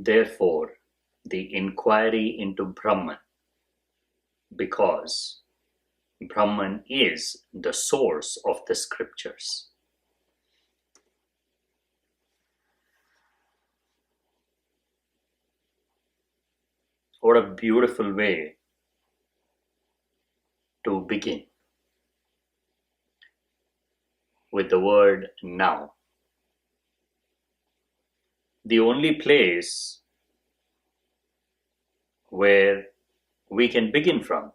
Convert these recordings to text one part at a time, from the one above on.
therefore, the inquiry into Brahman, because Brahman is the source of the scriptures. What a beautiful way to begin with the word now. The only place where we can begin from.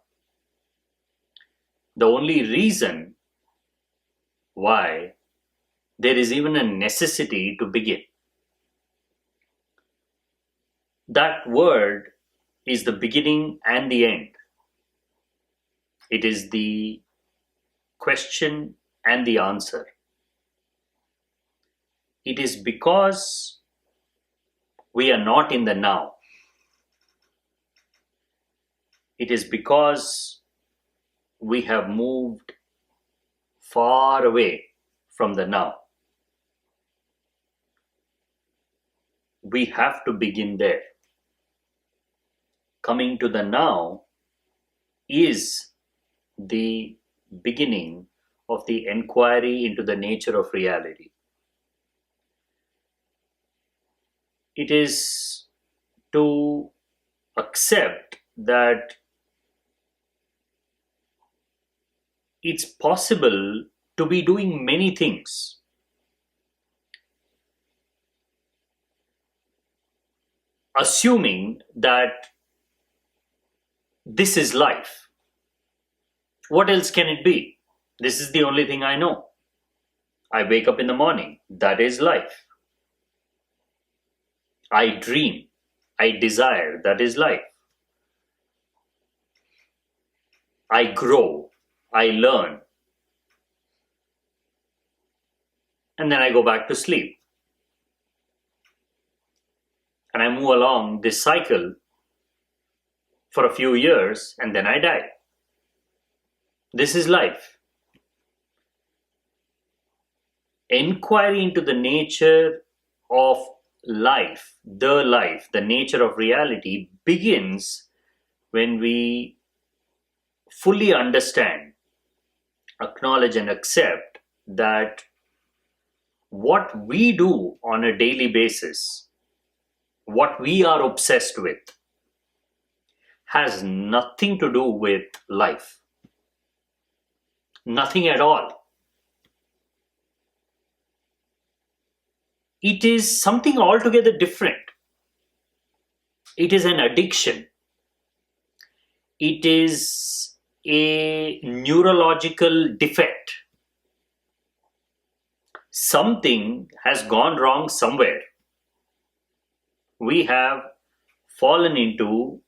The only reason why there is even a necessity to begin. That word is the beginning and the end. It is the question and the answer. It is because we are not in the now. It is because we have moved far away from the now. We have to begin there. Coming to the now is the beginning of the inquiry into the nature of reality. It is to accept that it's possible to be doing many things. Assuming that this is life. What else can it be? This is the only thing I know. I wake up in the morning. That is life. I dream. I desire. That is life. I grow. I learn. And then I go back to sleep. And I move along this cycle for a few years and then I die. This is life. Inquiry into the nature of life, the nature of reality begins when we fully understand, acknowledge and accept that what we do on a daily basis, what we are obsessed with, has nothing to do with life. Nothing at all. It is something altogether different. It is an addiction. It is a neurological defect. Something has gone wrong somewhere. We have fallen into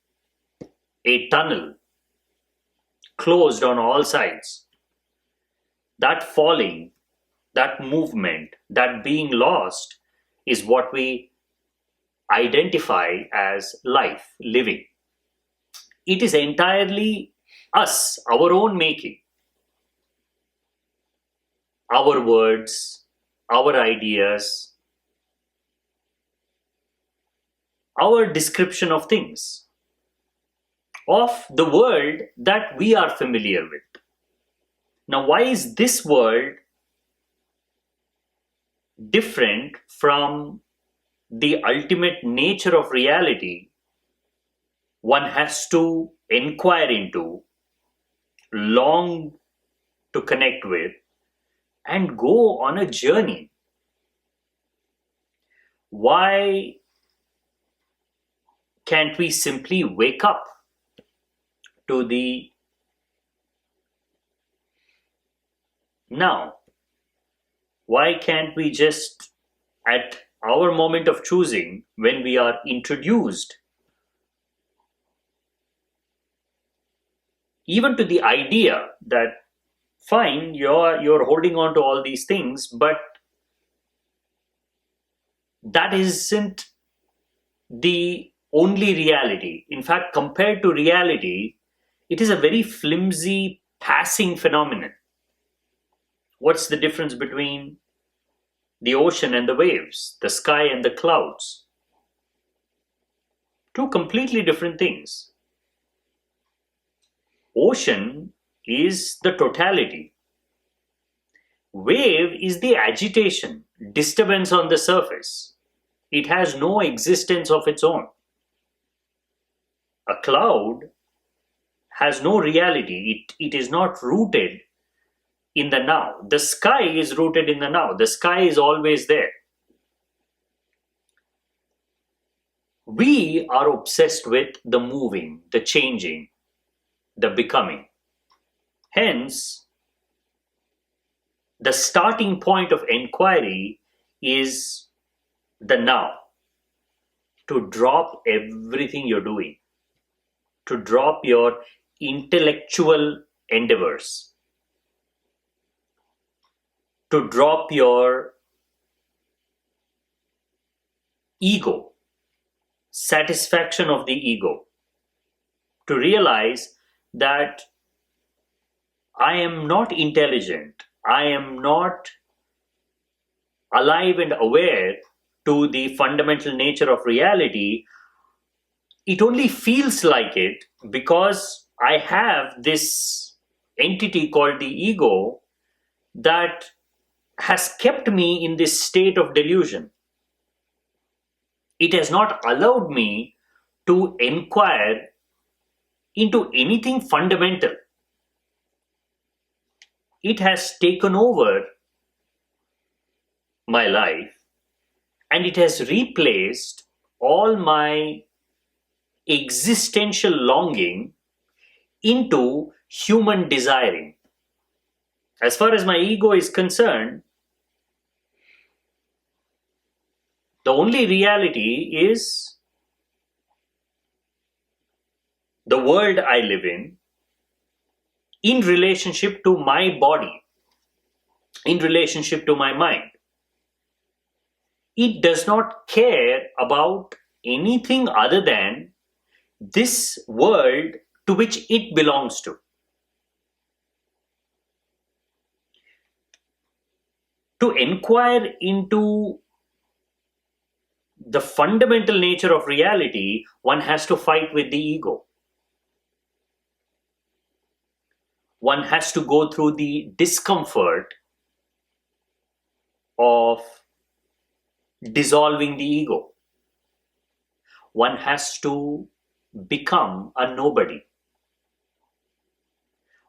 a tunnel, closed on all sides. That falling, that movement, that being lost is what we identify as life, living. It is entirely us, our own making. Our words, our ideas, our description of things, of the world that we are familiar with. Now, why is this world different from the ultimate nature of reality one has to inquire into, long to connect with, and go on a journey? Why can't we simply wake up to the now? Why can't we just, at our moment of choosing, when we are introduced even to the idea that, fine, you're holding on to all these things, but that isn't the only reality. In fact, compared to reality, it is a very flimsy, passing phenomenon. What's the difference between the ocean and the waves, the sky and the clouds? Two completely different things. Ocean is the totality. Wave is the agitation, disturbance on the surface. It has no existence of its own. A cloud has no reality. It is not rooted in the now. The sky is rooted in the now. The sky is always there. We are obsessed with the moving, the changing, the becoming. Hence, the starting point of inquiry is the now. To drop everything you're doing, to drop your intellectual endeavors, to drop your ego, satisfaction of the ego, to realize that I am not intelligent, I am not alive and aware to the fundamental nature of reality. It only feels like it because I have this entity called the ego that has kept me in this state of delusion. It has not allowed me to inquire into anything fundamental. It has taken over my life and it has replaced all my existential longing into human desiring. As far as my ego is concerned, the only reality is the world I live in relationship to my body, in relationship to my mind. It does not care about anything other than this world to which it belongs to. To inquire into the fundamental nature of reality, one has to fight with the ego. One has to go through the discomfort of dissolving the ego. One has to become a nobody.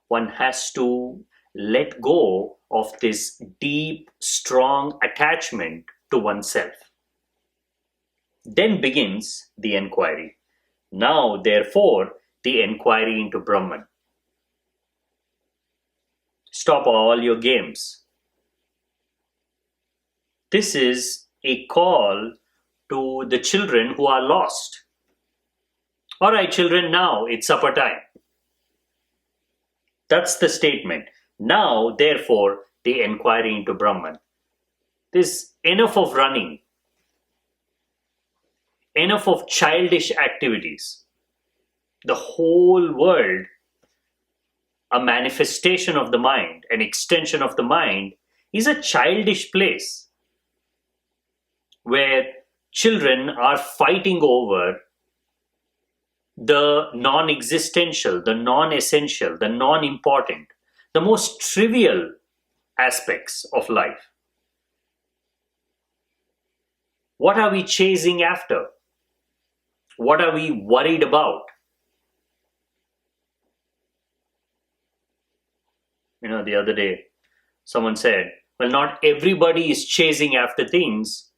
One has to let go of this deep, strong attachment to oneself. Then begins the inquiry. Now, therefore, the inquiry into Brahman. Stop all your games. This is a call to the children who are lost. All right, children, now it's supper time. That's the statement. Now, therefore, the inquiry into Brahman. There's enough of running, enough of childish activities. The whole world, a manifestation of the mind, an extension of the mind, is a childish place where children are fighting over the non-existential, the non-essential, the non-important, the most trivial aspects of life. What are we chasing after? What are we worried about? The other day, someone said, well, not everybody is chasing after things.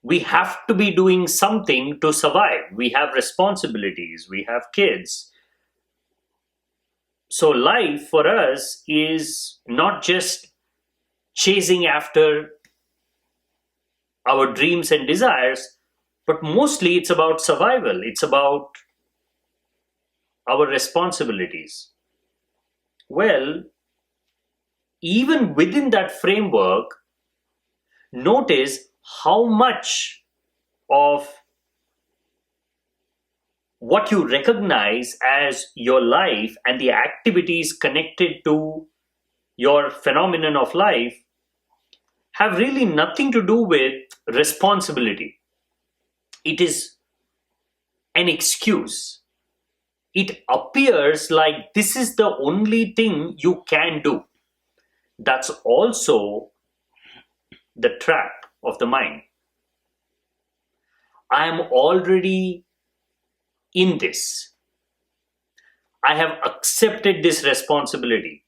We have to be doing something to survive. We have responsibilities. We have kids. So life for us is not just chasing after our dreams and desires, but mostly it's about survival. It's about our responsibilities. Well, even within that framework, notice how much of what you recognize as your life and the activities connected to your phenomenon of life have really nothing to do with responsibility. It is an excuse. It appears like this is the only thing you can do. That's also the trap of the mind. I am already in this. I have accepted this responsibility.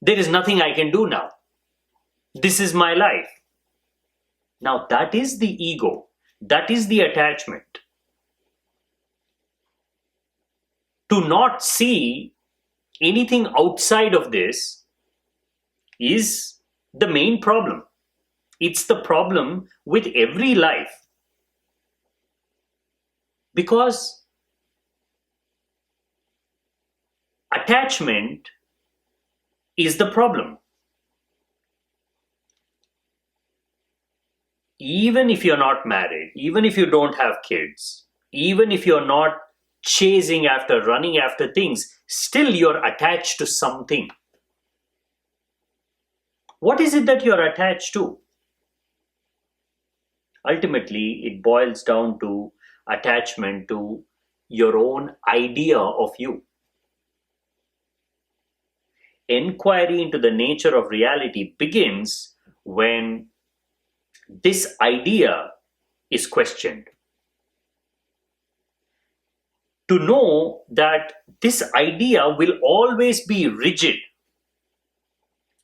There is nothing I can do now. This is my life. Now that is the ego. That is the attachment. To not see anything outside of this is the main problem. It's the problem with every life. Because attachment is the problem. Even if you're not married, even if you don't have kids, even if you're not chasing after, running after things, still you're attached to something. What is it that you're attached to? Ultimately, it boils down to attachment to your own idea of you. Inquiry into the nature of reality begins when this idea is questioned. To know that this idea will always be rigid,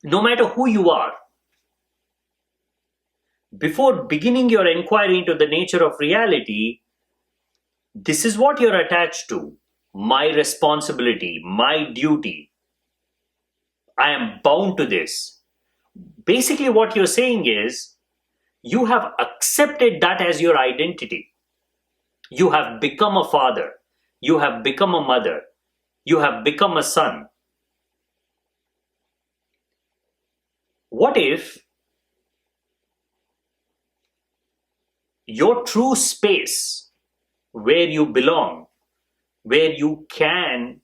no matter who you are. Before beginning your inquiry into the nature of reality, this is what you're attached to. My responsibility, my duty. I am bound to this. Basically, what you're saying is, you have accepted that as your identity. You have become a father. You have become a mother. You have become a son. What if your true space where you belong, where you can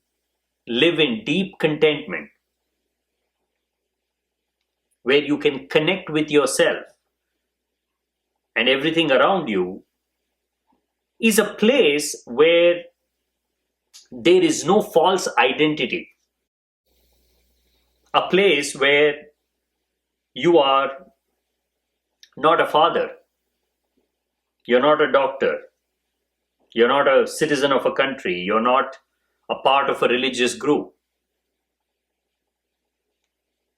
live in deep contentment, where you can connect with yourself and everything around you, is a place where there is no false identity. A place where you are not a father, you're not a doctor, you're not a citizen of a country, you're not a part of a religious group.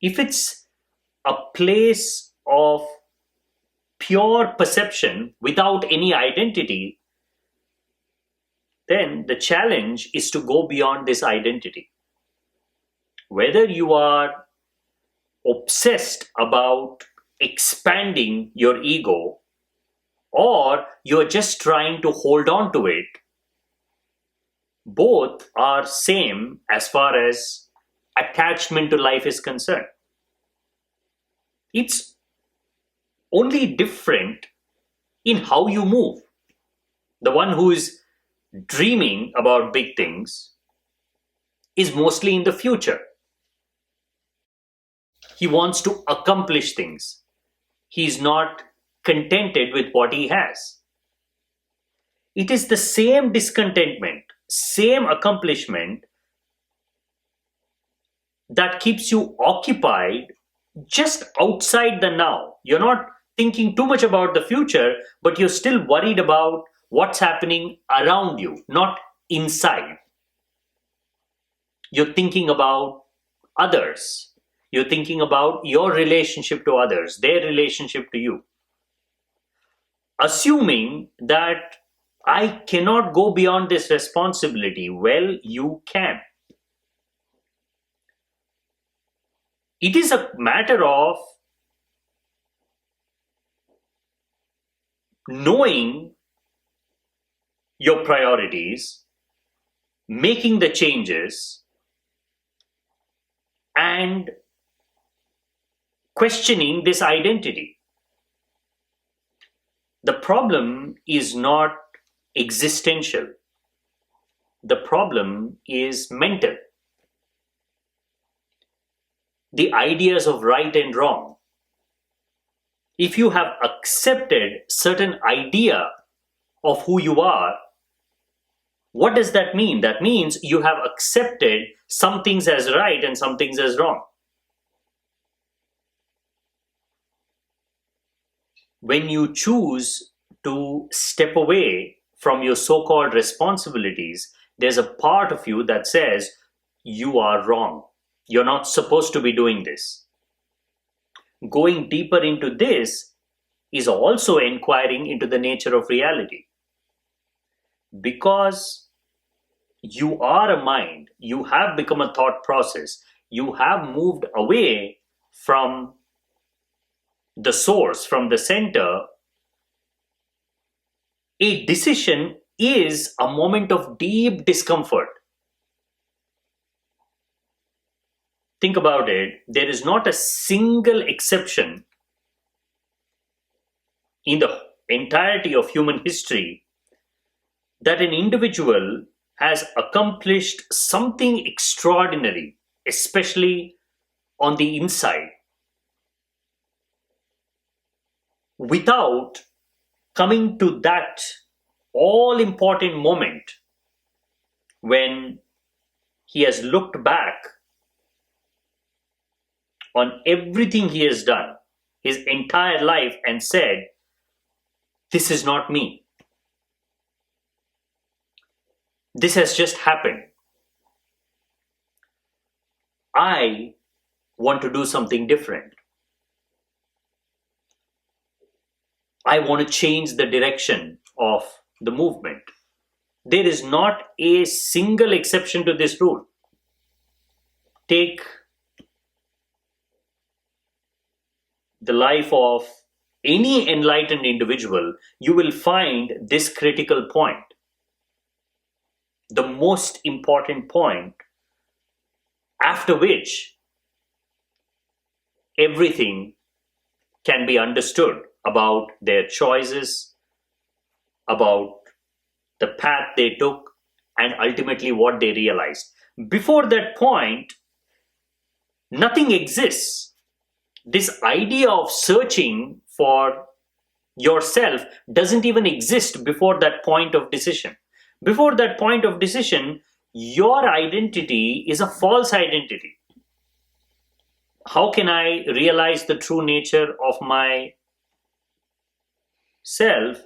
If it's a place of pure perception without any identity, then the challenge is to go beyond this identity. Whether you are obsessed about expanding your ego or you're just trying to hold on to it, both are same as far as attachment to life is concerned. It's only different in how you move. The one who is dreaming about big things is mostly in the future. He wants to accomplish things. He's not contented with what he has. It is the same discontentment, same accomplishment that keeps you occupied just outside the now. You're not thinking too much about the future, but you're still worried about what's happening around you, not inside. You're thinking about others. You're thinking about your relationship to others, their relationship to you. Assuming that I cannot go beyond this responsibility, well, you can. It is a matter of knowing your priorities, making the changes, and questioning this identity. The problem is not existential. The problem is mental. The ideas of right and wrong. If you have accepted certain idea of who you are, what does that mean? That means you have accepted some things as right and some things as wrong. When you choose to step away from your so-called responsibilities, there's a part of you that says, you are wrong. You're not supposed to be doing this. Going deeper into this is also inquiring into the nature of reality. Because you are a mind, you have become a thought process, you have moved away from the source, from the center. A decision is a moment of deep discomfort. Think about it. There is not a single exception in the entirety of human history that an individual has accomplished something extraordinary, especially on the inside, without coming to that all important moment when he has looked back on everything he has done his entire life and said, this is not me. This has just happened. I want to do something different. I want to change the direction of the movement. There is not a single exception to this rule. Take the life of any enlightened individual, you will find this critical point. The most important point, after which everything can be understood about their choices, about the path they took, and ultimately what they realized. Before that point, nothing exists. This idea of searching for yourself doesn't even exist before that point of decision. Before that point of decision, your identity is a false identity. How can I realize the true nature of my self?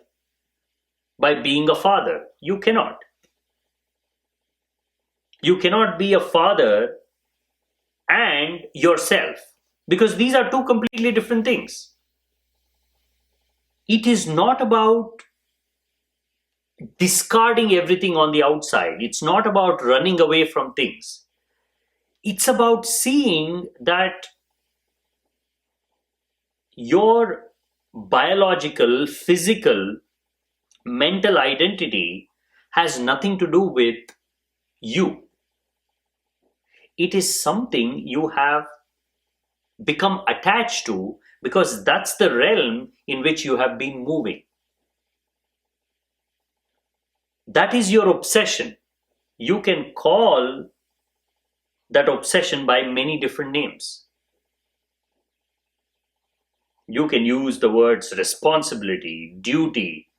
By being a father. You cannot. You cannot be a father and yourself, because these are two completely different things. It is not about discarding everything on the outside. It's not about running away from things. It's about seeing that your biological, physical, mental identity has nothing to do with you. It is something you have become attached to because that's the realm in which you have been moving. That is your obsession. You can call that obsession by many different names. You can use the words responsibility, duty,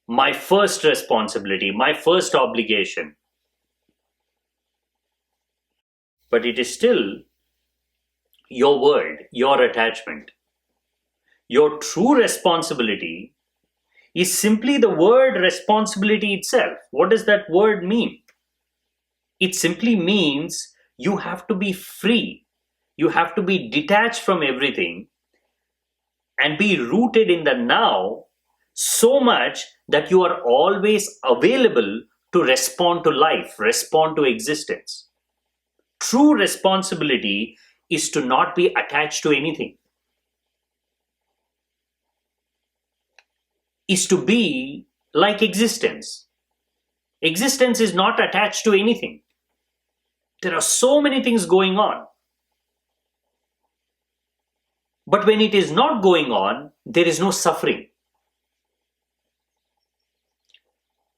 my first responsibility, my first obligation. But it is still your world, your attachment. Your true responsibility is simply the word responsibility itself. What does that word mean? It simply means you have to be free. You have to be detached from everything and be rooted in the now so much that you are always available to respond to life, respond to existence. True responsibility is to not be attached to anything, is to be like existence. Existence is not attached to anything. There are so many things going on. But when it is not going on, there is no suffering.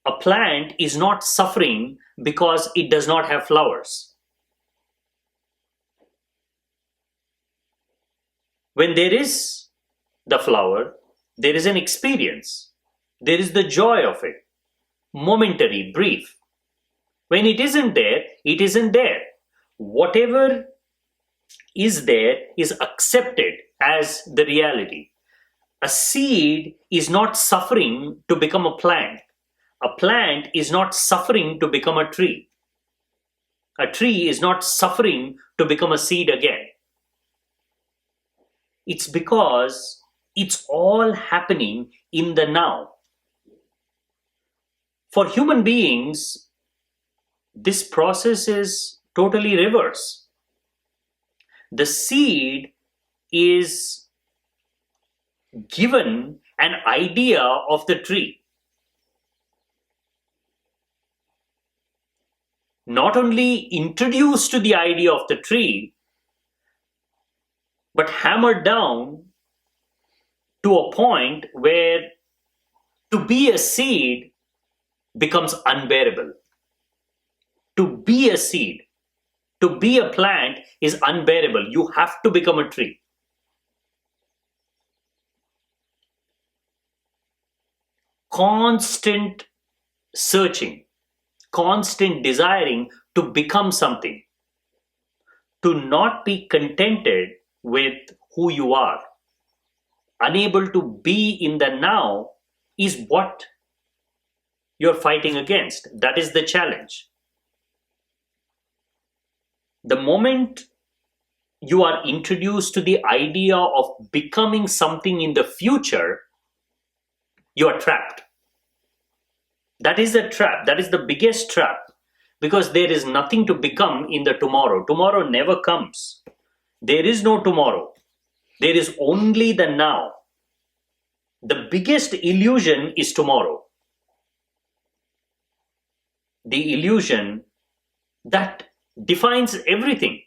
A plant is not suffering because it does not have flowers. When there is the flower, there is an experience. There is the joy of it, momentary, brief. When it isn't there, it isn't there. Whatever is there is accepted as the reality. A seed is not suffering to become a plant. A plant is not suffering to become a tree. A tree is not suffering to become a seed again. It's because it's all happening in the now. For human beings, this process is totally reverse. The seed is given an idea of the tree. Not only introduced to the idea of the tree, but hammered down to a point where to be a seed becomes unbearable. To be a seed, to be a plant is unbearable. You have to become a tree. Constant searching, constant desiring to become something, to not be contented with who you are, unable to be in the now is what you're fighting against. That is the challenge. The moment you are introduced to the idea of becoming something in the future, you are trapped. That is the trap. That is the biggest trap. Because there is nothing to become in the tomorrow. Tomorrow never comes. There is no tomorrow. There is only the now. The biggest illusion is tomorrow. The illusion that defines everything.